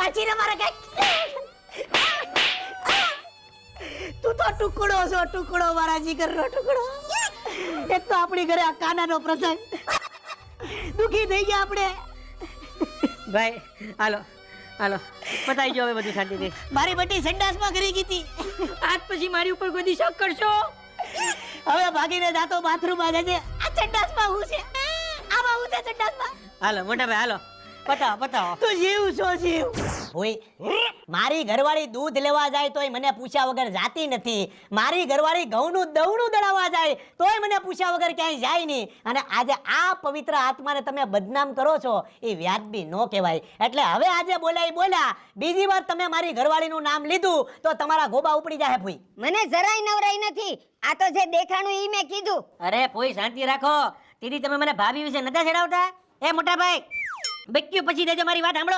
માછીને મારે કઈ તું તો ટુકડો છો, ટુકડો મારા જીગરનો ટુકડો. એક તો આપણી ઘરે આ કાનાનો પ્રસંગ, દુખી થઈ ગયા આપણે. ભાઈ હાલો હાલો પતાઈ ગયો હવે બધું શાંતિથી. મારી બટી સંડાસમાં કરી ગઈ હતી. આજ પછી મારી ઉપર કોઈ દી શક કરશો? હવે ભાગીને જાતો બાથરૂમમાં જજે. આ સંડાસમાં હું છે, આમાં હું છે સંડાસમાં. હાલો મોટા ભાઈ હાલો પતાવો પતાવો. તું જીવ છો જીવ. ઓય મારી ઘરવાળી દૂધ લેવા જાય તોય મને પૂછ્યા વગર જાતી નથી. મારી ઘરવાળી ઘઉંનું દવણું દળાવવા જાય તોય મને પૂછ્યા વગર ક્યાંય જાય નહીં. અને આજે આ પવિત્ર આત્માને તમે બદનામ કરો છો એ વ્યાજબી ન કહેવાય. એટલે હવે આજે બોલ્યા બીજી વાર તમે મારી ઘરવાળીનું નામ લીધું તો તમારા ગોબા ઉપડી જાય. ભૂઈ મને જરાય નવરાઈ નથી. આ તો જે દેખાણું ઈ મેં કીધું. અરે કોઈ શાંતિ રાખો. દીદી તમે મને ભાભી વિશે નતા છેડાવતા? એ મોટા ભાઈ બેક્યું પછી દેજો, મારી વાત સાંભળો.